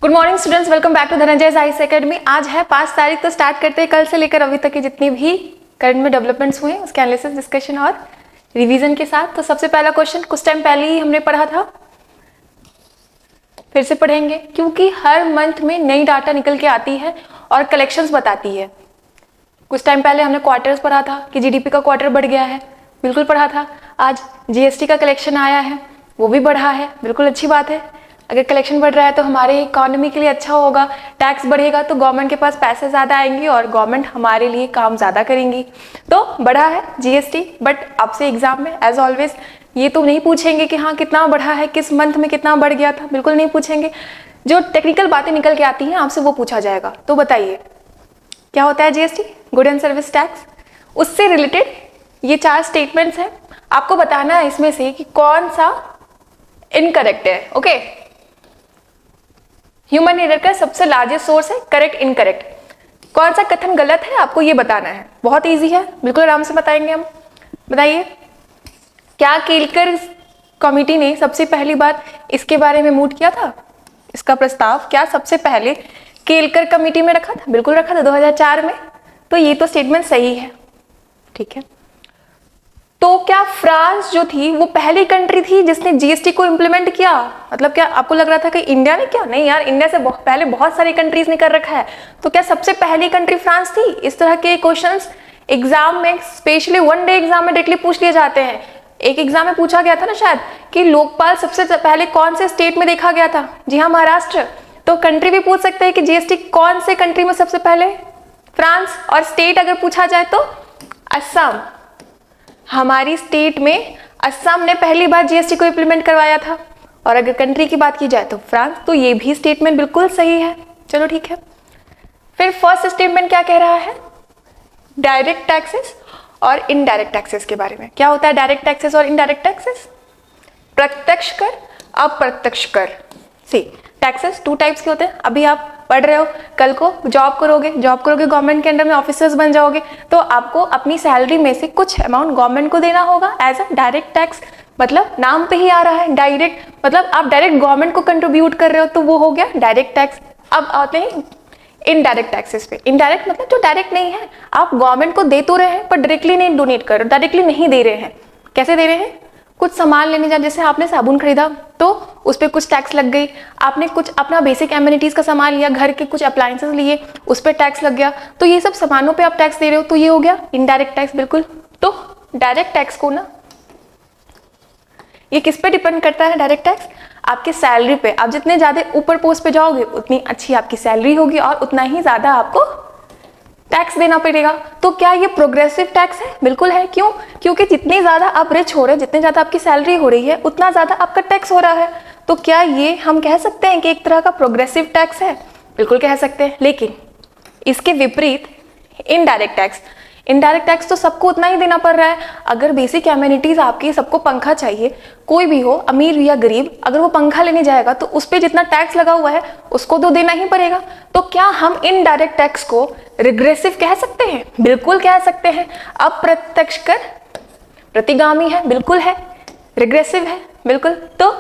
Good morning students, welcome back to Dhananjay IAS academy. आज है 5 तारीख, तो स्टार्ट करते हैं कल से लेकर अभी तक की जितनी भी करंट में डेवलपमेंट्स हुए उसके एनालिसिस, डिस्कशन और रिवीजन के साथ। तो सबसे पहला क्वेश्चन कुछ टाइम पहले ही हमने पढ़ा था, फिर से पढ़ेंगे क्योंकि हर मंथ में नई डाटा निकल के आती है और कलेक्शंस बताती है। कुछ टाइम पहले हमने क्वार्टर्स पढ़ा था कि जीडीपी का क्वार्टर बढ़ गया है, बिल्कुल पढ़ा था। आज जीएसटी का कलेक्शन आया है, वो भी बढ़ा है, बिल्कुल अच्छी बात है। अगर कलेक्शन बढ़ रहा है तो हमारे इकोनॉमी के लिए अच्छा होगा, टैक्स बढ़ेगा तो गवर्नमेंट के पास पैसे ज़्यादा आएंगे और गवर्नमेंट हमारे लिए काम ज़्यादा करेंगी। तो बढ़ा है जीएसटी, बट आपसे एग्जाम में एज ऑलवेज ये तो नहीं पूछेंगे कि हाँ कितना बढ़ा है, किस मंथ में कितना बढ़ गया था, बिल्कुल नहीं पूछेंगे। जो टेक्निकल बातें निकल के आती हैं आपसे वो पूछा जाएगा। तो बताइए क्या होता है GST, good and service tax. उससे रिलेटेड ये 4 स्टेटमेंट्स हैं, आपको बताना है इसमें से कि कौन सा इनकरेक्ट है। ओके, ह्यूमन एरर का सबसे लार्जेस्ट सोर्स है करेक्ट इनकरेक्ट। कौन सा कथन गलत है आपको ये बताना है, बहुत इजी है, बिल्कुल आराम से बताएंगे हम। बताइए क्या केलकर कमेटी ने सबसे पहली बार इसके बारे में मूव किया था, इसका प्रस्ताव क्या सबसे पहले केलकर कमेटी में रखा था? बिल्कुल रखा था 2004 में। तो ये तो स्टेटमेंट सही है, ठीक है। तो क्या फ्रांस जो थी वो पहली कंट्री थी जिसने जीएसटी को इम्प्लीमेंट किया? मतलब क्या आपको लग रहा था कि इंडिया ने? क्या नहीं यार, इंडिया से पहले बहुत सारी कंट्रीज ने कर रखा है। तो क्या सबसे पहली कंट्री फ्रांस थी? इस तरह के क्वेश्चंस एग्जाम में, स्पेशली वन डे एग्जाम में डायरेक्टली पूछ लिए जाते हैं। एक एग्जाम में पूछा गया था ना शायद कि लोकपाल सबसे पहले कौन से स्टेट में देखा गया था? जी हाँ, महाराष्ट्र। तो कंट्री भी पूछ सकते हैं कि जीएसटी कौन से कंट्री में सबसे पहले? फ्रांस। और स्टेट अगर पूछा जाए तो असम। हमारी स्टेट में असम ने पहली बार जीएसटी को इंप्लीमेंट करवाया था। और अगर कंट्री की बात की जाए तो फ्रांस। तो ये भी स्टेटमेंट बिल्कुल सही है, चलो ठीक है। फिर फर्स्ट स्टेटमेंट क्या कह रहा है? डायरेक्ट टैक्सेस और इनडायरेक्ट टैक्सेस के बारे में। क्या होता है डायरेक्ट टैक्सेस और इनडायरेक्ट टैक्सेस? प्रत्यक्ष कर, अप्रत्यक्ष कर। सी टैक्सेस 2 टाइप्स के होते हैं। अभी आप पढ़ रहे हो, कल को जॉब करोगे गवर्नमेंट के अंडर में ऑफिसर्स बन जाओगे, तो आपको अपनी सैलरी में से कुछ अमाउंट गवर्नमेंट को देना होगा एज अ डायरेक्ट टैक्स। मतलब नाम पे ही आ रहा है डायरेक्ट, मतलब आप डायरेक्ट गवर्नमेंट को कंट्रीब्यूट कर रहे हो, तो वो हो गया डायरेक्ट टैक्स। अब आते हैं इनडायरेक्ट टैक्सेस पे। इनडायरेक्ट मतलब जो डायरेक्ट नहीं है, आप गवर्नमेंट को दे तो रहे हैं पर डायरेक्टली नहीं डोनेट कर रहे, डायरेक्टली नहीं दे रहे हैं। कैसे दे रहे हैं? कुछ सामान लेने जा, जैसे आपने साबुन खरीदा तो उस पर कुछ टैक्स लग गई। आपने कुछ अपना बेसिक एमिनिटीज का सामान लिया, घर के कुछ अप्लायंसेस लिए, उस पर टैक्स लग गया। तो ये सब सामानों पे आप टैक्स दे रहे हो, तो ये हो गया इनडायरेक्ट टैक्स। बिल्कुल। तो डायरेक्ट टैक्स को ना, ये किस पे डिपेंड करता है डायरेक्ट टैक्स? आपकी सैलरी पे। आप जितने ज्यादा ऊपर पोस्ट पे जाओगे उतनी अच्छी आपकी सैलरी होगी और उतना ही ज्यादा आपको टैक्स देना पड़ेगा। तो क्या ये प्रोग्रेसिव टैक्स है? बिल्कुल है। क्यों? क्योंकि जितनी ज्यादा आप रिच हो रहे हैं, जितनी ज्यादा आपकी सैलरी हो रही है, उतना ज्यादा आपका टैक्स हो रहा है। तो क्या ये हम कह सकते हैं कि एक तरह का प्रोग्रेसिव टैक्स है? बिल्कुल कह सकते हैं। लेकिन इसके विपरीत इनडायरेक्ट टैक्स, इनडायरेक्ट टैक्स तो सबको उतना ही देना पड़ रहा है। अगर बेसिक एमिनिटीज आपकी, सबको पंखा चाहिए, कोई भी हो अमीर या गरीब, अगर वो पंखा लेने जाएगा तो उस पर जितना टैक्स लगा हुआ है उसको तो देना ही पड़ेगा। तो क्या हम इनडायरेक्ट टैक्स को रिग्रेसिव कह सकते हैं? बिल्कुल कह सकते हैं। अप्रत्यक्ष कर प्रतिगामी है, बिल्कुल है। रिग्रेसिव है, बिल्कुल। तो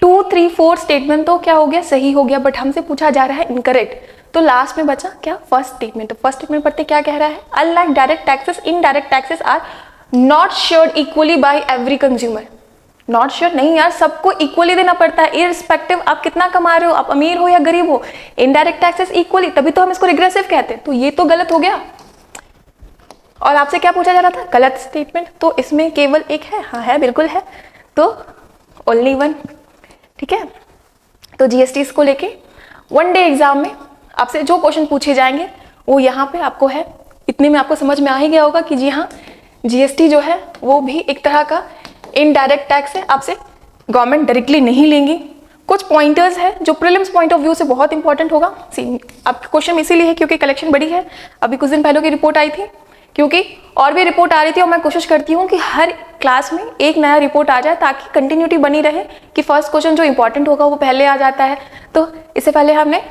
2, 3, 4 स्टेटमेंट तो क्या हो गया? सही हो गया, बट हमसे पूछा जा रहा है इनकरेक्ट। तो लास्ट में बचा क्या? First statement. तो फर्स्ट स्टेटमेंट पढ़ते क्या कह रहा है? Unlike direct taxes, indirect taxes are not shared equally by every consumer. Not share नहीं यार, सबको इक्वली देना पड़ता है, इररिस्पेक्टिव आप कितना कमा रहे हो, आप अमीर हो या गरीब हो। इनडायरेक्ट टैक्सेस इक्वली, तभी तो हम इसको रिग्रेसिव कहते हैं। तो ये तो गलत हो गया। और आपसे क्या पूछा जा रहा था? गलत स्टेटमेंट। तो इसमें केवल एक है? हाँ है, बिल्कुल है। तो ओनली वन, ठीक है। तो जीएसटी को लेके वन डे एग्जाम में आपसे जो क्वेश्चन पूछे जाएंगे वो यहाँ पे आपको है। इतने में आपको समझ में आ ही गया होगा कि जी हाँ, जीएसटी जो है वो भी एक तरह का इनडायरेक्ट टैक्स है। आपसे गवर्नमेंट डायरेक्टली नहीं लेंगी। कुछ पॉइंटर्स है जो प्रीलिम्स पॉइंट ऑफ व्यू से बहुत इंपॉर्टेंट होगा। आपका क्वेश्चन इसीलिए है क्योंकि कलेक्शन बड़ी है। अभी कुछ दिन पहले की रिपोर्ट आई थी, क्योंकि और भी रिपोर्ट आ रही थी, और मैं कोशिश करती हूँ कि हर क्लास में एक नया रिपोर्ट आ जाए ताकि कंटिन्यूटी बनी रहे, कि फर्स्ट क्वेश्चन जो इंपॉर्टेंट होगा वो पहले आ जाता है। तो इससे पहले हमने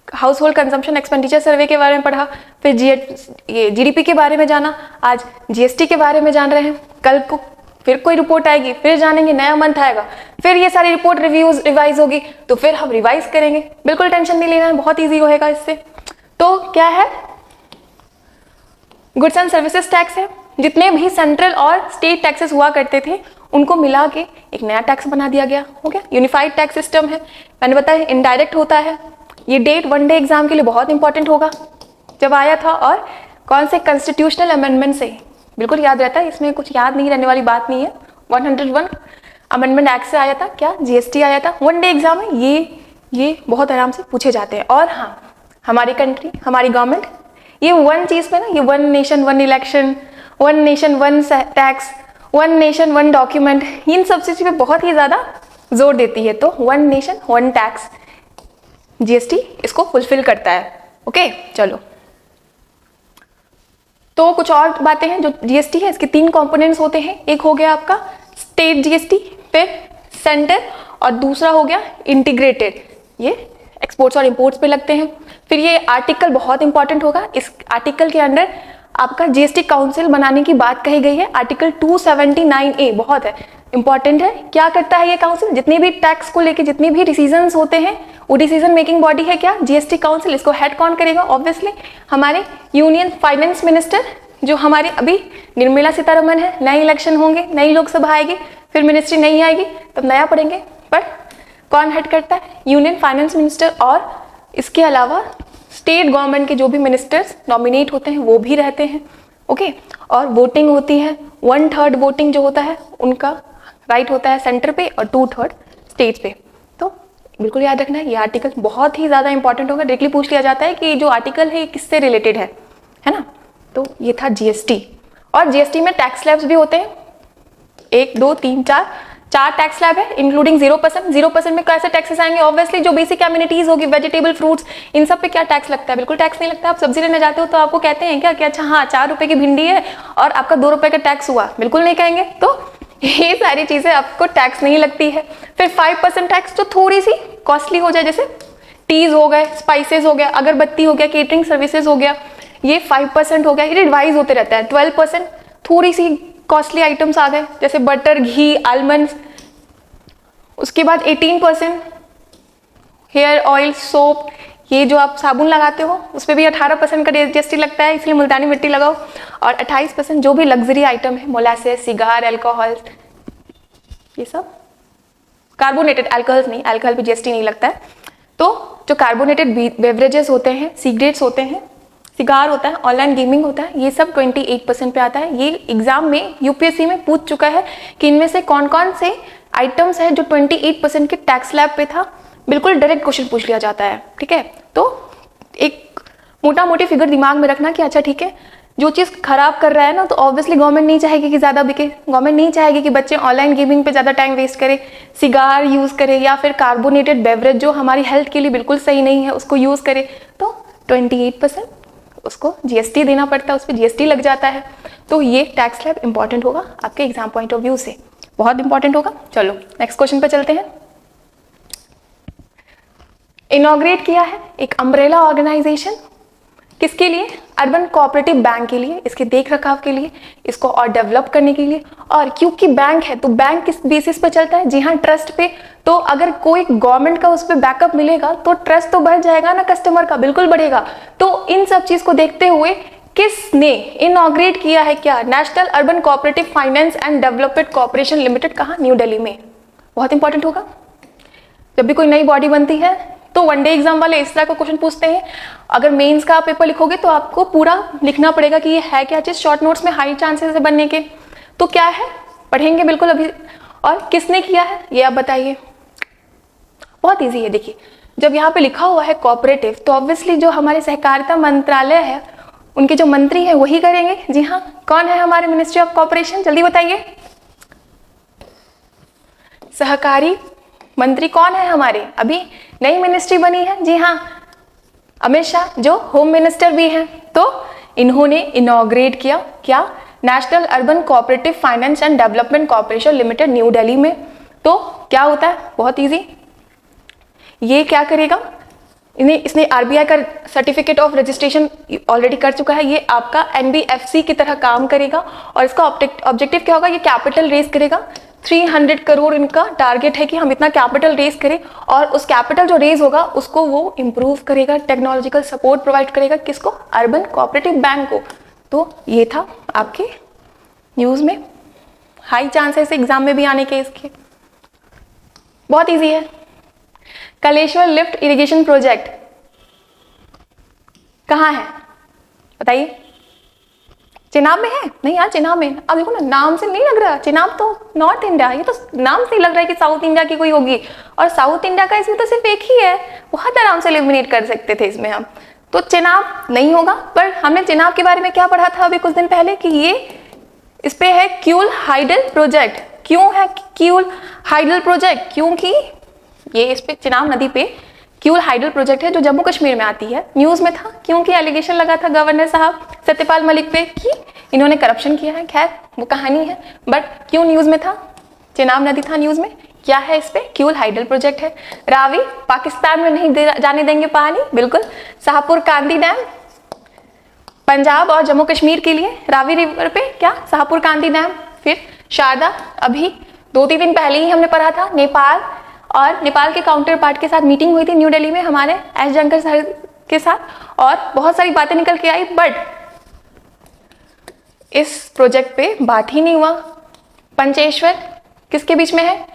हाउस होल्ड कंजम्पशन एक्सपेंडिचर सर्वे के बारे में पढ़ा, फिर ये जीडीपी के बारे में जाना, आज जीएसटी के बारे में जान रहे हैं। कल को फिर कोई रिपोर्ट आएगी, फिर जानेंगे, नया मंथ आएगा, फिर ये सारी रिपोर्ट रिवाइज होगी, तो फिर हम रिवाइज करेंगे। बिल्कुल टेंशन नहीं लेना है, बहुत ईजी होएगा इससे। तो क्या है, गुड्स एंड सर्विसेज टैक्स है। जितने भी सेंट्रल और स्टेट टैक्सेस हुआ करते थे उनको मिला के एक नया टैक्स बना दिया गया, हो गया, यूनिफाइड टैक्स सिस्टम है। मैंने बताया इनडायरेक्ट होता है। ये डेट वन डे एग्जाम के लिए बहुत इंपॉर्टेंट होगा जब आया था, और कौन से कॉन्स्टिट्यूशनल अमेंडमेंट से, बिल्कुल याद रहता है, इसमें कुछ याद नहीं रहने वाली बात नहीं है। 101 अमेंडमेंट एक्ट से आया था, क्या जीएसटी आया था। वन डे एग्जाम में ये बहुत आराम से पूछे जाते हैं। और हाँ, हमारी कंट्री, हमारी गवर्नमेंट ये वन चीज पे ना, ये one nation one election, one nation one tax, one nation one document, इन सब चीज पे बहुत ही ज्यादा जोर देती है। तो one nation one tax GST इसको फुलफिल करता है। ओके, चलो, तो कुछ और बातें हैं। जो जीएसटी है इसके 3 कंपोनेंट्स होते हैं। एक हो गया आपका स्टेट जीएसटी, फिर सेंटर, और दूसरा हो गया इंटीग्रेटेड, ये एक्सपोर्ट्स और इंपोर्ट्स पे लगते हैं। फिर ये आर्टिकल बहुत इंपॉर्टेंट होगा। इस आर्टिकल के अंदर आपका जीएसटी काउंसिल बनाने की बात कही गई है। आर्टिकल 279A बहुत है, इंपॉर्टेंट है। क्या करता है ये काउंसिल, जितने भी टैक्स को लेके जितने भी डिसीजंस होते हैं वो डिसीजन मेकिंग बॉडी है क्या, जीएसटी काउंसिल। इसको हेड कौन करेगा, ऑब्वियसली हमारे यूनियन फाइनेंस मिनिस्टर, जो हमारे अभी निर्मला सीतारमन है। नए इलेक्शन होंगे, नई लोकसभा आएगी, फिर मिनिस्ट्री नहीं आएगी, तब नया पढ़ेंगे। पर कौन हेड करता है, यूनियन फाइनेंस मिनिस्टर। और इसके अलावा स्टेट गवर्नमेंट के जो भी मिनिस्टर्स नॉमिनेट होते हैं वो भी रहते हैं। ओके, और वोटिंग होती है, 1/3 वोटिंग जो होता है उनका राइट होता है सेंटर पे, और 2/3 स्टेट पे। तो बिल्कुल याद रखना है, ये आर्टिकल बहुत ही ज्यादा इंपॉर्टेंट होगा। डायरेक्टली पूछ लिया जाता है कि जो आर्टिकल है किससे रिलेटेड है ना। तो ये था जीएसटी। और जीएसटी में टैक्स स्लैब्स भी होते हैं, 1 2 3 4 टैक्स स्लैब है, इंक्लूडिंग 0%। 0% में कैसे टैक्सेस आएंगे, ऑब्वियसली जो बेसिक एमिनिटीज होगी, वेजिटेबल फ्रूट्स, इन सब पे क्या टैक्स लगता है, बिल्कुल टैक्स नहीं लगता। आप सब्जी लेने जाते हो तो आपको कहते हैं क्या कि अच्छा हाँ 4 रुपए की भिंडी है और आपका 2 रुपए का टैक्स हुआ, बिल्कुल नहीं कहेंगे। तो ये सारी चीजें आपको टैक्स नहीं लगती है। फिर 5% टैक्स जो थोड़ी सी कॉस्टली हो जाए, जैसे टीज हो गए, स्पाइसेस हो गया, अगरबत्ती हो गया, केटरिंग सर्विसेज हो गया, ये 5% हो गया। ये रिवाइज होते रहता है। 12% थोड़ी सी कॉस्टली आइटम्स आ गए, जैसे बटर, घी, आलमंड्स। उसके बाद 18% हेयर ऑयल, सोप, ये जो आप साबुन लगाते हो उस पर भी 18% का जीएसटी लगता है, इसलिए मुल्तानी मिट्टी लगाओ। और 28% जो भी लग्जरी आइटम है, मोलासेस, सिगार, अल्कोहल, ये सब कार्बोनेटेड, अल्कोहल नहीं, अल्कोहल पे जीएसटी नहीं लगता है। तो जो कार्बोनेटेड बेवरेजेस होते हैं, सिगरेट्स होते हैं, सिगार होता है, ऑनलाइन गेमिंग होता है, ये सब 28% पे आता है। ये एग्जाम में यूपीएससी में पूछ चुका है कि इनमें से कौन कौन से आइटम्स है जो 28% के टैक्स स्लैब पे था। बिल्कुल डायरेक्ट क्वेश्चन पूछ लिया जाता है, ठीक है। तो एक मोटा मोटी फिगर दिमाग में रखना कि अच्छा ठीक है, जो चीज़ खराब कर रहा है ना, तो ऑब्वियसली गवर्नमेंट नहीं चाहेगी कि ज़्यादा बिके। गवर्नमेंट नहीं चाहेगी कि बच्चे ऑनलाइन गेमिंग पे ज़्यादा टाइम वेस्ट करे, सिगार यूज़ करे, या फिर कार्बोनेटेड बेवरेज जो हमारी हेल्थ के लिए बिल्कुल सही नहीं है उसको यूज़ करे। तो 28% उसको जीएसटी देना पड़ता है, उस पर जीएसटी लग जाता है। तो ये टैक्स स्लैब इंपॉर्टेंट होगा आपके एग्जाम पॉइंट ऑफ व्यू से, बहुत इंपॉर्टेंट होगा। चलो नेक्स्ट क्वेश्चन पे चलते हैं। इनॉग्रेट किया है एक अम्ब्रेला ऑर्गेनाइजेशन, किसके लिए, अर्बन कोऑपरेटिव बैंक के लिए, इसके देख रखाव के लिए, इसको और डेवलप करने के लिए। और क्योंकि बैंक है तो बैंक किस बेसिस पे चलता है, जी हाँ ट्रस्ट पे। तो अगर कोई गवर्नमेंट का उस पर बैकअप मिलेगा तो ट्रस्ट तो बढ़ जाएगा ना कस्टमर का, बिल्कुल बढ़ेगा। तो इन सब चीज को देखते हुए किसने इनॉग्रेट किया है, क्या, national urban cooperative finance and development corporation limited, कहाँ, न्यू दिल्ली में। बहुत इंपॉर्टेंट होगा, जब भी कोई नई बॉडी बनती है तो वनडे एग्जाम वाले इस तरह का क्वेश्चन पूछते हैं। अगर मेंस का पेपर लिखोगे तो आपको पूरा लिखना पड़ेगा कि ये है क्या चीज, शॉर्ट नोट्स में हाई चांसेस है बनने के। तो क्या है, पढ़ेंगे बिल्कुल अभी। और किसने किया है ये आप बताइए, बहुत इजी है। देखिए जब यहाँ पे लिखा हुआ है कोऑपरेटिव, तो ऑब्वियसली जो हमारे सहकारिता मंत्रालय है उनके जो मंत्री हैं वही करेंगे। जी हाँ, कौन है हमारे मिनिस्ट्री ऑफ कॉर्पोरेशन, जल्दी बताइए। सहकारी मंत्री कौन है हमारे, अभी नई मिनिस्ट्री बनी है, जी हाँ अमित शाह जो होम मिनिस्टर भी हैं। तो इन्होंने इनॉग्रेट किया क्या, national urban cooperative finance and development corporation limited, new Delhi में। तो क्या होता है, बहुत इजी, ये क्या करेगा, इसने आरबीआई का सर्टिफिकेट ऑफ रजिस्ट्रेशन ऑलरेडी कर चुका है। ये आपका एनबीएफसी की तरह काम करेगा और इसका ऑब्जेक्टिव क्या होगा, ये कैपिटल रेज करेगा। 300 करोड़ इनका टारगेट है कि हम इतना कैपिटल रेज करें और उस कैपिटल जो रेज होगा उसको वो इम्प्रूव करेगा, टेक्नोलॉजिकल सपोर्ट प्रोवाइड करेगा। किसको? अर्बन कोऑपरेटिव बैंक को। तो ये था आपके न्यूज़ में, हाई चांसेस एग्जाम में भी आने के इसके। बहुत इजी है। कलेश्वर लिफ्ट इरिगेशन प्रोजेक्ट कहाँ है बताइए? चेनाब में है? नहीं यार, चेनाब में अब देखो ना, नाम से नहीं लग रहा। चेनाब तो नॉर्थ इंडिया, ये तो नाम से ही लग रहा है कि साउथ इंडिया की कोई होगी, और साउथ इंडिया का इसमें तो सिर्फ एक ही है। बहुत आराम से एलिमिनेट कर सकते थे इसमें हम। तो चेनाब नहीं होगा। पर हमने चेनाब के बारे में क्या पढ़ा था अभी कुछ दिन पहले कि ये इस पे है क्यूल हाइडल प्रोजेक्ट। क्यों है क्यूल हाइडल प्रोजेक्ट? क्योंकि ये इस पे चिनाब नदी पे क्यूल हाइडल प्रोजेक्ट है जो जम्मू कश्मीर में आती है। न्यूज में था क्योंकि एलिगेशन लगा था गवर्नर साहब सत्यपाल मलिक पे कि इन्होंने करप्शन किया है। खैर वो कहानी है, बट क्यों न्यूज में था? चिनाब नदी था न्यूज में। क्या है इस पे? क्यूल हाइडल प्रोजेक्ट है। रावी पाकिस्तान में नहीं जाने देंगे पानी, बिल्कुल। शाहपुर कांदी डैम पंजाब और जम्मू कश्मीर के लिए, रावी रिवर पे क्या? शाहपुर कांदी डैम। फिर शारदा, अभी 2-3 दिन पहले ही हमने पढ़ा था, नेपाल और नेपाल के काउंटर पार्ट के साथ मीटिंग हुई थी न्यू दिल्ली में हमारे एस जयशंकर सर के साथ, और बहुत सारी बातें निकल के आई, बट इस प्रोजेक्ट पे बात ही नहीं हुआ। पंचेश्वर किसके बीच में है?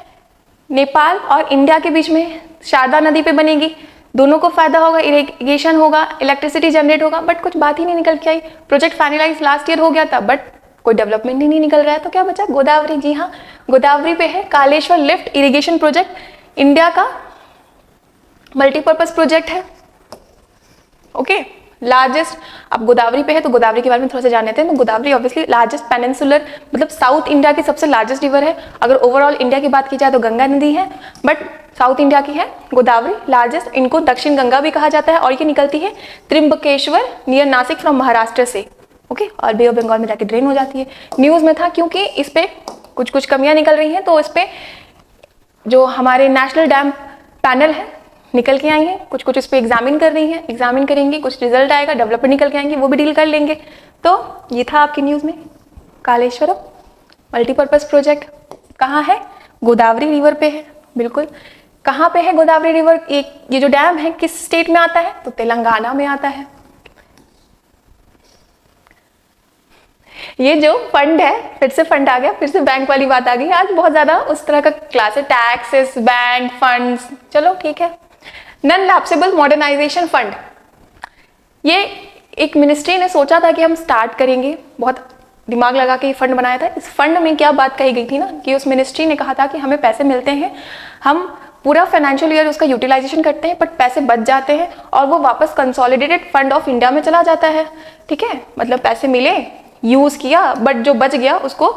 नेपाल और इंडिया के बीच में। शारदा नदी पे बनेगी, दोनों को फायदा होगा, इरिगेशन होगा, इलेक्ट्रिसिटी जनरेट होगा, बट कुछ बात ही नहीं निकल के आई। प्रोजेक्ट फाइनलाइज लास्ट ईयर हो गया था, बट कोई डेवलपमेंट ही नहीं निकल रहा है। तो क्या बचा? गोदावरी। जी हाँ, गोदावरी पे है Kaleshwar lift irrigation project, India का मल्टीपर्पज प्रोजेक्ट है। ओके, लार्जेस्ट, अब गोदावरी पे है तो गोदावरी के बारे में थोड़ा सा जान लेते हैं। तो गोदावरी ऑब्वियसली लार्जेस्ट पेनिनसुलर, मतलब साउथ इंडिया की सबसे लार्जेस्ट रिवर है। अगर ओवरऑल इंडिया की बात की जाए तो गंगा नदी है, बट साउथ इंडिया की है गोदावरी लार्जेस्ट। इनको दक्षिण गंगा भी कहा जाता है, और ये निकलती है त्रिम्बकेश्वर नियर नासिक फ्रॉम महाराष्ट्र से। ओके, और बे ऑफ बंगाल में जाके ड्रेन हो जाती है। न्यूज में था क्योंकि इस पे कुछ कमियां निकल रही हैं, तो इस पे जो हमारे नेशनल डैम पैनल है निकल के आई हैं, कुछ इस पे एग्जामिन कर रही हैं, एग्जामिन करेंगे, कुछ रिजल्ट आएगा, डेवलपर निकल के आएंगे, वो भी डील कर लेंगे। तो ये था आपकी न्यूज में कालेश्वरम मल्टीपर्पज प्रोजेक्ट। कहाँ है? गोदावरी रिवर पे है, बिल्कुल। कहाँ पे है गोदावरी रिवर? ये जो डैम है किस स्टेट में आता है? तो तेलंगाना में आता है। ये जो फंड है, फिर से फंड आ गया, फिर से बैंक वाली बात आ गई। आज बहुत ज्यादा उस तरह का क्लास है, टैक्सेस, बैंक, फंड्स, चलो ठीक है। नॉन लैप्सेबल मॉडर्नाइजेशन फंड, ये एक मिनिस्ट्री ने सोचा था कि हम स्टार्ट करेंगे, बहुत दिमाग लगा के ये फंड बनाया था। इस फंड में क्या बात कही गई थी ना, कि उस मिनिस्ट्री ने कहा था कि हमें पैसे मिलते हैं, हम पूरा फाइनेंशियल ईयर उसका यूटिलाइजेशन करते हैं, बट पैसे बच जाते हैं और वो वापस कंसोलिडेटेड फंड ऑफ इंडिया में चला जाता है। ठीक है, मतलब पैसे मिले, यूज किया, बट जो बच गया उसको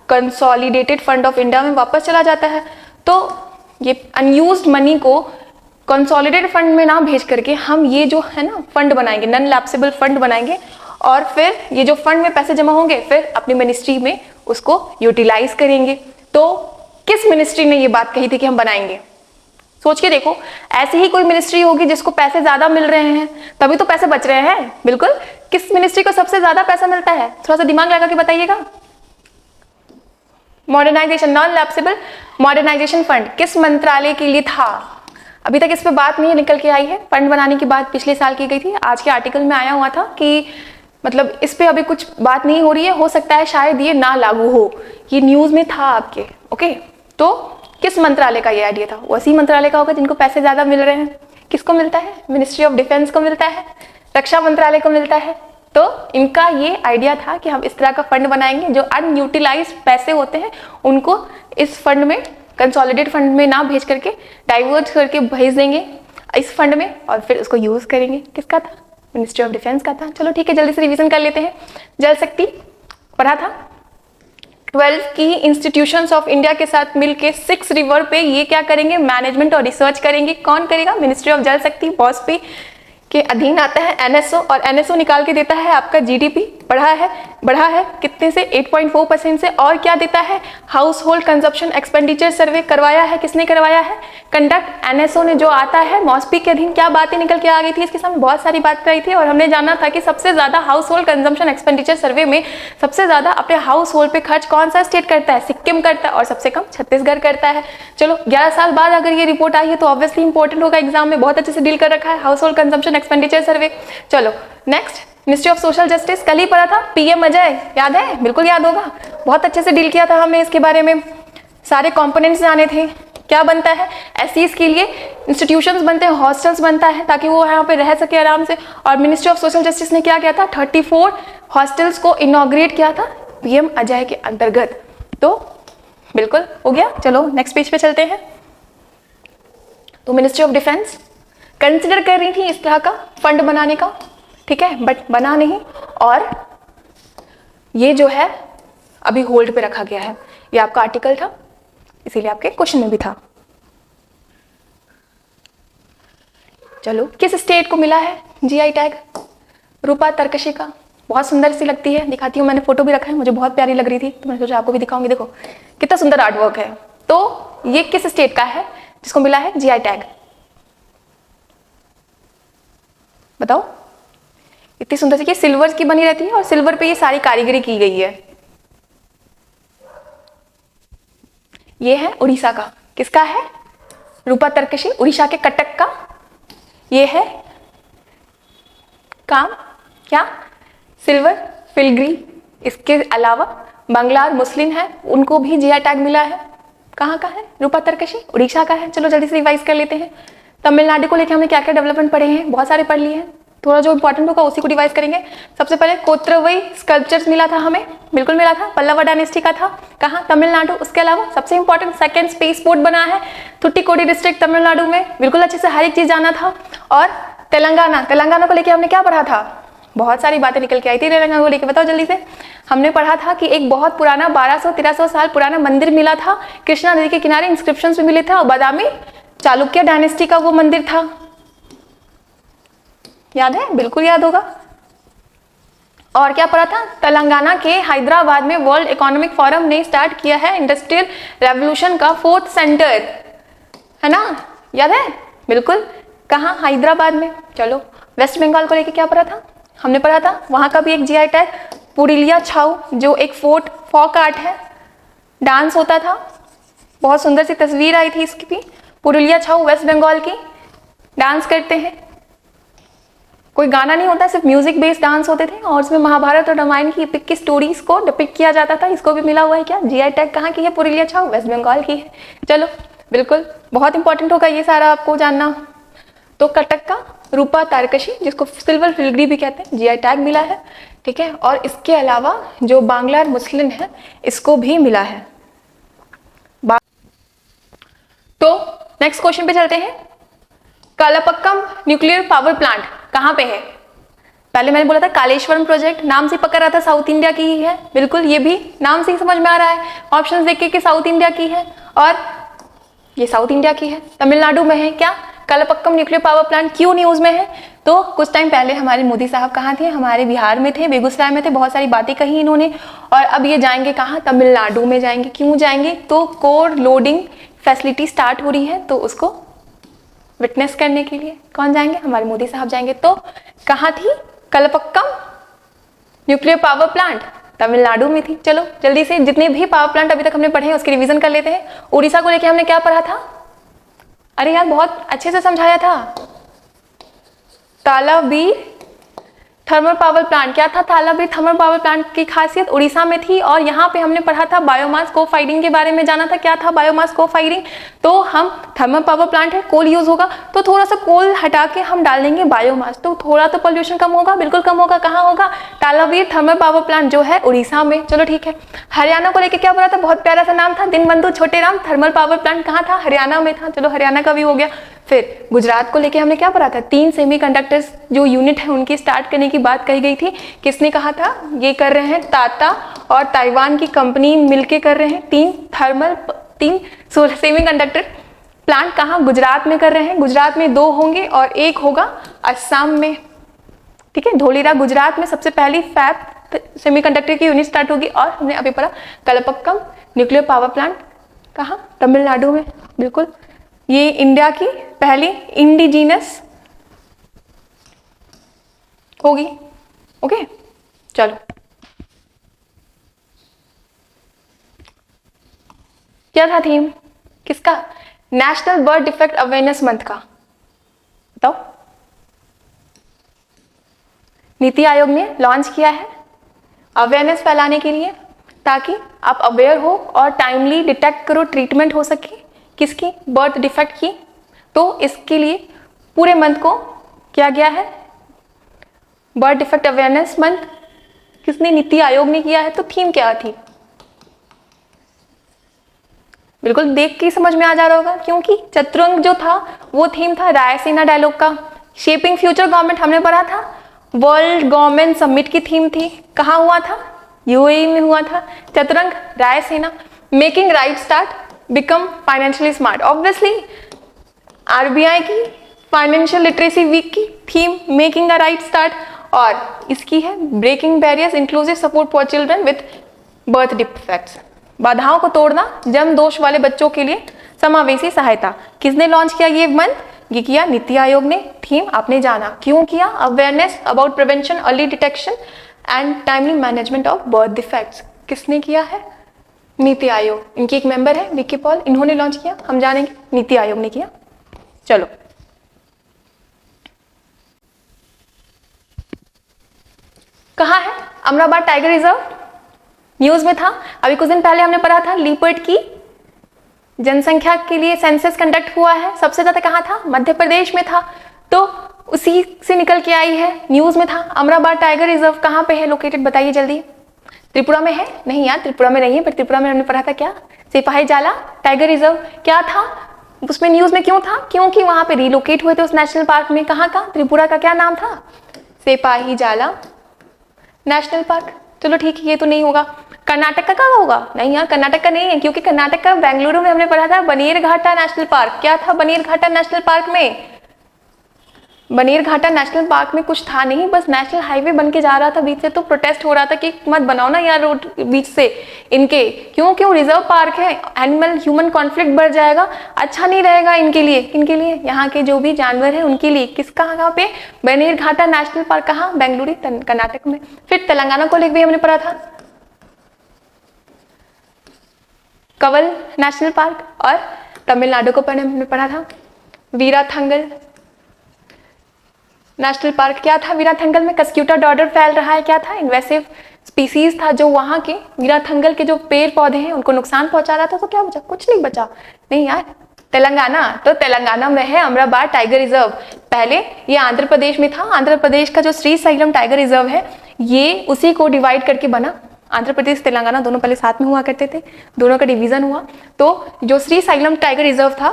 कंसोलिडेटेड फंड ऑफ इंडिया में वापस चला जाता है। तो ये अनयूज्ड मनी को कंसोलिडेटेड फंड में ना भेज करके हम ये जो है ना फंड बनाएंगे, नॉन लैप्सेबल फंड बनाएंगे, और फिर ये जो फंड में पैसे जमा होंगे फिर अपनी मिनिस्ट्री में उसको यूटिलाइज करेंगे। तो किस मिनिस्ट्री ने ये बात कही थी कि हम बनाएंगे? सोच के देखो, ऐसी ही कोई मिनिस्ट्री होगी जिसको पैसे ज्यादा मिल रहे हैं, तभी तो पैसे बच रहे हैं। बिल्कुल, किस मिनिस्ट्री को सबसे ज्यादा पैसा मिलता है? थोड़ा सा दिमाग लगा के बताइएगा। Modernisation, non lapsable modernisation fund किस मंत्रालय के लिए था? अभी तक इस पे बात नहीं निकल के आई है। फंड बनाने की बात पिछले साल की गई थी, आज के आर्टिकल में आया हुआ था कि मतलब इस पे अभी कुछ बात नहीं हो रही है, हो सकता है शायद ये ना लागू हो, ये न्यूज में था आपके। ओके, तो किस मंत्रालय का ये आइडिया था? उसी मंत्रालय का होगा जिनको पैसे ज्यादा मिल रहे हैं। किसको मिलता है? मिनिस्ट्री ऑफ डिफेंस को मिलता है, रक्षा मंत्रालय को मिलता है। तो इनका ये आइडिया था कि हम इस तरह का फंड बनाएंगे, जो अनयूटिलाइज्ड पैसे होते हैं उनको इस फंड में, कंसोलिडेटेड फंड में ना भेज करके डाइवर्ट करके भेज देंगे इस फंड में, और फिर उसको यूज करेंगे। किसका था? मिनिस्ट्री ऑफ डिफेंस का था। चलो ठीक है, जल्दी से रिवीजन कर लेते हैं। जल शक्ति पढ़ा था, 12 की इंस्टीट्यूशंस ऑफ इंडिया के साथ मिलके 6 रिवर पे ये क्या करेंगे? मैनेजमेंट और रिसर्च करेंगे। कौन करेगा? मिनिस्ट्री ऑफ जल शक्ति, वाजपेयी के अधीन आता है एनएसओ, और एनएसओ निकाल के देता है आपका जीडीपी। बढ़ा है कितने से? 8.4% से। और क्या देता है? हाउस होल्ड कंजप्शन एक्सपेंडिचर सर्वे करवाया है। किसने करवाया है? कंडक्ट एनएसओ ने, जो आता है मॉस्पी के अधीन। क्या बातें निकल के आ गई थी इसके सामने? बहुत सारी बात कही थी और हमने जाना था कि सबसे ज्यादा हाउस होल्ड कंजम्पशन एक्सपेंडिचर सर्वे में सबसे ज्यादा अपने हाउस होल्ड पे खर्च कौन सा स्टेट करता है? सिक्किम करता है, और सबसे कम छत्तीसगढ़ करता है। चलो 11 साल बाद अगर ये रिपोर्ट आई है तो ऑब्वियसली इंपॉर्टेंट होगा एग्जाम में, बहुत अच्छे से डील कर रखा है household consumption expenditure survey. चलो next, ministry of social justice, कल ही पढ़ा था, पीएम अजय, याद है? बिल्कुल याद होगा, बहुत अच्छे से डील किया था हमने इसके बारे में, सारे कंपोनेंट्स जाने थे। क्या बनता है? एससीज के लिए इंस्टीट्यूशंस बनते हैं, हॉस्टल्स बनता है ताकि वो यहाँ पे रह सके आराम से। और मिनिस्ट्री ऑफ सोशल जस्टिस ने क्या किया था? 34 हॉस्टल्स को इनॉग्रेट किया था पीएम अजय के अंतर्गत। तो बिल्कुल हो गया। चलो नेक्स्ट पेज पे चलते हैं। तो मिनिस्ट्री ऑफ डिफेंस कंसिडर कर रही थी इस तरह का फंड बनाने का, ठीक है, बट बना नहीं, और ये जो है अभी होल्ड पे रखा गया है। ये आपका आर्टिकल था, इसीलिए आपके क्वेश्चन में भी था। चलो, किस स्टेट को मिला है जीआई टैग? रूपा तरकशी का। बहुत सुंदर सी लगती है, दिखाती हूँ, मैंने फोटो भी रखा है, मुझे बहुत प्यारी लग रही थी तो मैंने सोचा आपको भी दिखाऊंगी। देखो कितना सुंदर आर्ट वर्क है। तो ये किस स्टेट का है जिसको मिला है जीआई टैग? बताओ। इतनी सुंदर सी, सिल्वर की बनी रहती है और सिल्वर पे ये सारी कारीगरी की गई है। ये है उड़ीसा का। किसका है? रूपा तरकशी, उड़ीसा के कटक का। ये है काम क्या? सिल्वर फिलग्री। इसके अलावा बंगलार मुस्लिम है, उनको भी जीआई टैग मिला है। कहाँ का है? रूपा तरकशी, उड़ीसा का है। चलो जल्दी से रिवाइज कर लेते हैं। तमिलनाडु को लेकर हमने क्या क्या डेवलपमेंट पढ़े हैं? बहुत सारे पढ़ लिए हैं, थोड़ा जो इंपॉर्टेंट होगा उसी को डिवाइस करेंगे। सबसे पहले कोत्रवई स्कल्पचर्स मिला था हमें, बिल्कुल मिला था, पल्लव डायनेस्टी का था। कहाँ? तमिलनाडु। उसके अलावा सबसे इंपॉर्टेंट सेकंड स्पेस पोर्ट बना है थुट्टीकोडी डिस्ट्रिक्ट तमिलनाडु में, बिल्कुल अच्छे से हर एक चीज जाना था। और तेलंगाना को लेकर हमने क्या पढ़ा था? बहुत सारी बातें निकल के आई थी तेलंगाना को लेकर, बताओ जल्दी से। हमने पढ़ा था कि एक बहुत पुराना 1200-1300 साल पुराना मंदिर मिला था, कृष्णा नदी के किनारे, इंस्क्रिप्शन भी मिले थे, और बादामी चालुक्य डायनेस्टी का वो मंदिर था। याद है? बिल्कुल याद होगा। और क्या पढ़ा था? तेलंगाना के हैदराबाद में वर्ल्ड इकोनॉमिक फोरम ने स्टार्ट किया है इंडस्ट्रियल रेवोल्यूशन का 4th सेंटर, है ना? याद है? बिल्कुल। कहाँ? हैदराबाद में। चलो, वेस्ट बंगाल को लेके क्या पढ़ा था? हमने पढ़ा था वहां का भी एक जीआई टैग, पुरुलिया छाऊ, जो एक फोक आर्ट है, डांस होता था, बहुत सुंदर सी तस्वीर आई थी इसकी भी। पुरुलिया छाऊ वेस्ट बंगाल की, डांस करते हैं, कोई गाना नहीं होता, सिर्फ म्यूजिक बेस्ड डांस होते थे, और उसमें महाभारत और रामायण की एपिक की स्टोरीज को डिपिक्ट किया जाता था। इसको भी मिला हुआ है क्या? GI tag. कहाँ की है? पुरुलिया छाऊ, वेस्ट बंगाल की है। चलो बिल्कुल, बहुत इंपॉर्टेंट होगा ये सारा आपको जानना। तो कटक का रूपा तारकशी, जिसको सिल्वर फिलग्री भी कहते हैं, जीआई टैग मिला है, ठीक है। और इसके अलावा जो बांग्लार मुस्लिम है, इसको भी मिला है। तो नेक्स्ट क्वेश्चन पे चलते हैं। कालापक्कम न्यूक्लियर पावर प्लांट कहाँ पे है? पहले मैंने बोला था कालेश्वरम प्रोजेक्ट, नाम से पकड़ रहा था साउथ इंडिया की ही है, बिल्कुल, ये भी नाम से ही समझ में आ रहा है, ऑप्शंस देख के कि साउथ इंडिया की है, और ये साउथ इंडिया की है, तमिलनाडु में है। क्या कालापक्कम न्यूक्लियर पावर प्लांट क्यों न्यूज में है? तो कुछ टाइम पहले हमारे मोदी साहब कहाँ थे? हमारे बिहार में थे, बेगूसराय में थे, बहुत सारी बातें कही इन्होंने, और अब ये जाएंगे कहाँ? तमिलनाडु में जाएंगे। क्यों जाएंगे? तो कोर लोडिंग फैसिलिटी स्टार्ट हो रही है, तो उसको विटनेस करने के लिए कौन जाएंगे? हमारे मोदी साहब जाएंगे। तो कहाँ थी कालापक्कम न्यूक्लियर पावर प्लांट? तमिलनाडु में थी। चलो जल्दी से जितने भी पावर प्लांट अभी तक हमने पढ़े हैं उसकी रिवीजन कर लेते हैं। उड़ीसा को लेके हमने क्या पढ़ा था? अरे यार बहुत अच्छे से समझाया था, तालाबीर थर्मल पावर प्लांट। क्या था तालाबीर थर्मल पावर प्लांट की खासियत? उड़ीसा में थी। और यहाँ पे हमने पढ़ा था बायोमास को फायरिंग के बारे में, जाना था क्या था बायोमास को फायरिंग। तो हम थर्मल पावर प्लांट है, कोल यूज होगा, तो थोड़ा सा कोल हटा के हम डाल देंगे बायोमास, तो थोड़ा तो पोल्यूशन कम होगा, बिल्कुल कम होगा। कहाँ होगा? तालाबीर थर्मल पावर प्लांट जो है उड़ीसा में। चलो ठीक है। हरियाणा को लेकर क्या पढ़ा था? बहुत प्यारा सा नाम था, दीनबंधु छोटेराम थर्मल पावर प्लांट। कहाँ था? हरियाणा में था। चलो हरियाणा का भी हो गया। फिर गुजरात को लेके हमने क्या पढ़ा था? 3 सेमीकंडक्टर्स जो यूनिट है उनकी स्टार्ट करने की बात कही गई थी। किसने कहा था? ये कर रहे हैं टाटा और ताइवान की कंपनी मिलके कर रहे हैं 3 सेमीकंडक्टर प्लांट। कहाँ? गुजरात में कर रहे हैं। गुजरात में 2 होंगे और एक होगा असम में, ठीक है। धोलेरा गुजरात में सबसे पहली फैब सेमीकंडक्टर की यूनिट स्टार्ट होगी। और हमने अभी पढ़ा कलपक्कम न्यूक्लियर पावर प्लांट कहाँ, तमिलनाडु में, बिल्कुल। ये इंडिया की पहली इंडिजीनस होगी। ओके चलो, क्या था थीम किसका, national bird defect awareness month का, बताओ। नीति आयोग ने लॉन्च किया है अवेयरनेस फैलाने के लिए, ताकि आप अवेयर हो और टाइमली डिटेक्ट करो, ट्रीटमेंट हो सके किसकी, बर्थ डिफेक्ट की। तो इसके लिए पूरे मंथ को किया गया है बर्थ डिफेक्ट अवेयरनेस मंथ। किसने, नीति आयोग ने किया है। तो थीम क्या थी, बिल्कुल देख के समझ में आ जा रहा होगा, क्योंकि चतुरंग जो था वो थीम था रायसीना डायलॉग का। शेपिंग फ्यूचर गवर्नमेंट हमने पढ़ा था, वर्ल्ड गवर्नमेंट समिट की थीम थी, कहाँ हुआ था, यूएई में हुआ था। Chaturanga Raisina, making right start become financially smart, obviously RBI की फाइनेंशियल लिटरेसी वीक की theme making a right start, और इसकी है breaking barriers inclusive support for children with birth defects, बाधाओं को तोड़ना जन्म दोष वाले बच्चों के लिए समावेशी सहायता। किसने लॉन्च किया ये मंथ, ये किया नीति आयोग ने। थीम आपने जाना, क्यों किया, awareness about prevention, early detection and timely management of birth defects. किसने किया है, नीति आयोग। इनके एक मेंबर है विक्की पॉल, इन्होंने लॉन्च किया, हम जानेंगे नीति आयोग ने किया। चलो, कहाँ है अमराबाद टाइगर रिजर्व, न्यूज में था अभी कुछ दिन पहले, हमने पढ़ा था लीपर्ड की जनसंख्या के लिए सेंसस कंडक्ट हुआ है, सबसे ज्यादा कहाँ था, मध्य प्रदेश में था। तो उसी से निकल के आई है, न्यूज में था। अमराबाद टाइगर रिजर्व कहाँ पे है लोकेटेड, बताइए जल्दी। त्रिपुरा में है, नहीं यार त्रिपुरा में नहीं है, पर त्रिपुरा में हमने पढ़ा था क्या, सिपाही जाला टाइगर रिजर्व। क्या था उसमें, न्यूज में क्यों था, क्योंकि वहां पे रिलोकेट हुए थे उस नेशनल पार्क में। कहाँ का, त्रिपुरा का क्या नाम था, सिपाही जाला नेशनल पार्क। चलो ठीक है, ये तो नहीं होगा। कर्नाटक का कहाँ होगा, नहीं यार कर्नाटक का नहीं है, क्योंकि कर्नाटक का बेंगलुरु में हमने पढ़ा था बनीरघाटा नेशनल पार्क। क्या था बनीरघाटा नेशनल पार्क में, बनीरघाटा नेशनल पार्क में कुछ था नहीं, बस नेशनल हाईवे बन के जा रहा था बीच से। तो प्रोटेस्ट हो रहा था कि मत बनाओ ना यार रोड बीच से इनके, क्यों रिजर्व पार्क है, एनिमल ह्यूमन कॉन्फ्लिक्ट बढ़ जाएगा, अच्छा नहीं रहेगा इनके लिए। इनके लिए, यहाँ के जो भी जानवर है उनके लिए। किसका कहाँ पे, बनीरघाटा नेशनल पार्क कहाँ, बेंगलुरु कर्नाटक में। फिर तेलंगाना को लेकर भी हमने पढ़ा था कवल नेशनल पार्क, और तमिलनाडु को हमने पढ़ा था वीराथंगल नेशनल पार्क। क्या था वीराथंगल में, कस्क्यूटा डॉर्डर फैल रहा है, क्या था इन्वेसिव स्पीसीज था जो वहां के वीराथंगल के जो पेड़ पौधे हैं उनको नुकसान पहुंचा रहा था। तो क्या बचा, कुछ नहीं बचा। नहीं यार तेलंगाना, तो तेलंगाना में है अमराबाद टाइगर रिजर्व। पहले ये आंध्र प्रदेश में था, आंध्र प्रदेश का जो श्रीशैलम टाइगर रिजर्व है ये उसी को डिवाइड करके बना। आंध्र प्रदेश तेलंगाना दोनों पहले साथ में हुआ करते थे, दोनों का डिवीजन हुआ। तो जो श्रीशैलम टाइगर रिजर्व था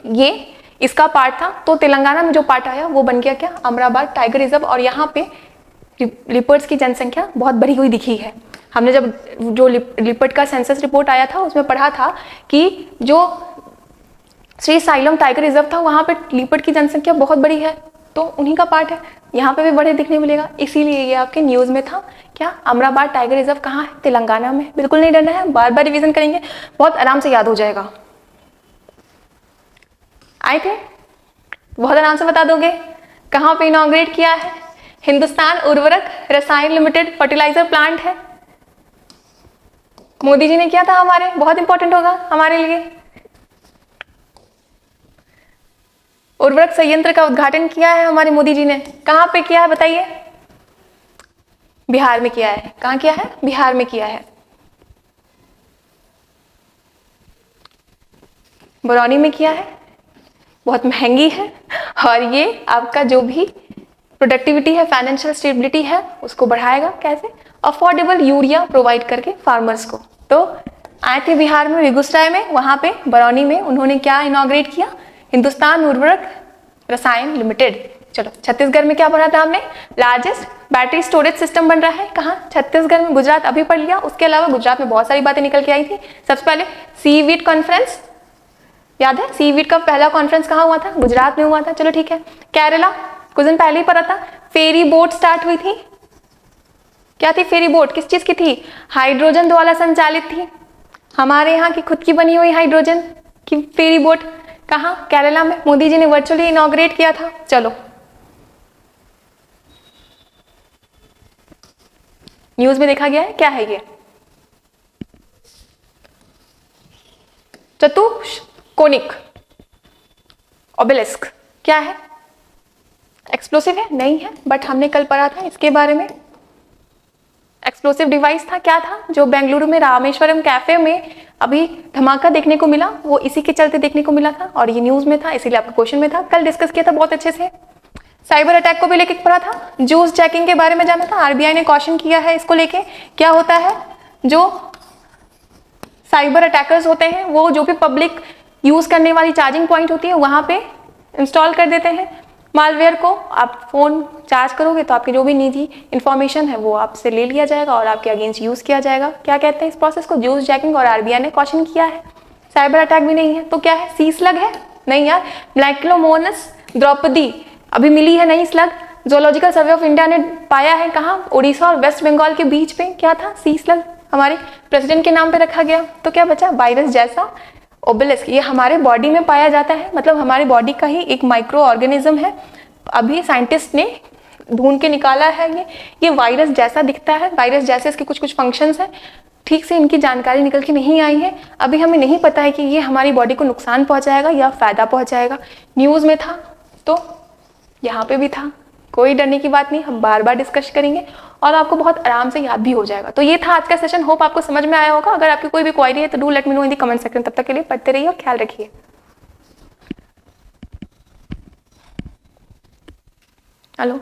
ये इसका पार्ट था, तो तेलंगाना में जो पार्ट आया वो बन गया क्या, अमराबाद टाइगर रिजर्व। और यहाँ पे लिपर्ड्स की जनसंख्या बहुत बढ़ी हुई दिखी है। हमने जब जो लिपर्ड का सेंसस रिपोर्ट आया था उसमें पढ़ा था कि जो श्रीशैलम टाइगर रिजर्व था वहाँ पे लिपर्ड की जनसंख्या बहुत बड़ी है, तो उन्हीं का पार्ट है। यहाँ पे भी बड़े दिखने मिलेगा, इसीलिए ये आपके न्यूज में था। क्या, अमराबाद टाइगर रिजर्व कहाँ है, तेलंगाना में। बिल्कुल नहीं डरना है, बार बार रिवीजन करेंगे, बहुत आराम से याद हो जाएगा। आए थे, बहुत आराम से बता दोगे। कहाँ पे इनॉग्रेट किया है, हिंदुस्तान उर्वरक रसायन लिमिटेड फर्टिलाइजर प्लांट है, मोदी जी ने किया था हमारे, बहुत इंपॉर्टेंट होगा हमारे लिए। उर्वरक संयंत्र का उद्घाटन किया है हमारे मोदी जी ने, कहाँ पे किया है बताइए, बिहार में किया है। कहाँ किया है, बिहार में किया है, बरौनी में किया है। बहुत महंगी है और ये आपका जो भी प्रोडक्टिविटी है, फाइनेंशियल स्टेबिलिटी है उसको बढ़ाएगा। कैसे, अफोर्डेबल यूरिया प्रोवाइड करके फार्मर्स को। तो आए थे बिहार में बेगूसराय में, वहां पे बरौनी में उन्होंने क्या इनॉग्रेट किया, हिंदुस्तान उर्वरक रसायन लिमिटेड। चलो छत्तीसगढ़ में क्या पढ़ा था हमने, लार्जेस्ट बैटरी स्टोरेज सिस्टम बन रहा है, कहाँ, छत्तीसगढ़ में। गुजरात अभी पढ़ लिया, उसके अलावा गुजरात में बहुत सारी बातें निकल के आई थी। सबसे पहले सीवीड कॉन्फ्रेंस, याद है सीवीड का पहला कॉन्फ्रेंस कहाँ हुआ था, गुजरात में हुआ था। चलो ठीक है। केरला कुछ दिन पहले ही पढ़ा था, फेरी बोट स्टार्ट हुई थी क्या थी फेरी बोट? किस चीज की थी? हाइड्रोजन द्वारा संचालित थी। हमारे यहाँ की खुद की बनी हुई हाइड्रोजन की फेरी बोट कहाँ? केरला में। मोदी जी ने वर्चुअली इनॉग्रेट किया था। चलो न्यूज में देखा गया है। क्या है ये? चतुष्कोणिक ओबेलिस्क क्या है? एक्सप्लोसिव है? नहीं है, बट हमने कल पढ़ा था इसके बारे में। एक्सप्लोसिव डिवाइस था। क्या था? जो बेंगलुरु में रामेश्वरम कैफे में अभी धमाका देखने को मिला, वो इसी के चलते देखने को मिला था और ये न्यूज में था, इसीलिए आपका क्वेश्चन में था। कल डिस्कस किया था बहुत अच्छे से। साइबर अटैक को भी लेके पढ़ा था। जूस जैकिंग के बारे में जाना था। आरबीआई ने क्वेश्चन किया है इसको लेके। क्या होता है? जो साइबर अटैकर्स होते हैं वो जो भी पब्लिक यूज करने वाली चार्जिंग पॉइंट होती है वहां पे इंस्टॉल कर देते हैं मालवेयर को। आप फोन चार्ज करोगे तो आपकी जो भी निजी इंफॉर्मेशन है वो आपसे ले लिया जाएगा और आपके अगेंस्ट यूज किया जाएगा। क्या कहते हैं इस प्रोसेस को? Juice jacking. और आरबीआई ने क्वेश्चन किया है। साइबर अटैक भी नहीं है तो क्या है? सी स्लग है? नहीं यार। ब्लैक्लोमोनस द्रौपदी अभी मिली है नई slug. Zoological survey of India ने पाया है। कहाँ? उड़ीसा और वेस्ट बंगाल के बीच पे। क्या था? सी स्लग। हमारे प्रेसिडेंट के नाम पे रखा गया। तो क्या बचा? वायरस जैसा ओबेलिस्क। ये हमारे बॉडी में पाया जाता है, मतलब हमारे बॉडी का ही एक माइक्रो ऑर्गेनिज्म है। अभी साइंटिस्ट ने ढूंढ के निकाला है ये वायरस जैसा दिखता है। वायरस जैसे इसके कुछ कुछ फंक्शंस हैं। ठीक से इनकी जानकारी निकल के नहीं आई है। अभी हमें नहीं पता है कि ये हमारी बॉडी को नुकसान पहुंचाएगा या फायदा पहुंचाएगा। न्यूज में था तो यहाँ पे भी था। कोई डरने की बात नहीं, हम बार बार डिस्कस करेंगे और आपको बहुत आराम से याद भी हो जाएगा। तो ये था आज का सेशन। होप आपको समझ में आया होगा। अगर आपकी कोई भी क्वेरी है तो do let me know in the comment section. तब तक के लिए पढ़ते रहिए और ख्याल रखिए। हेलो।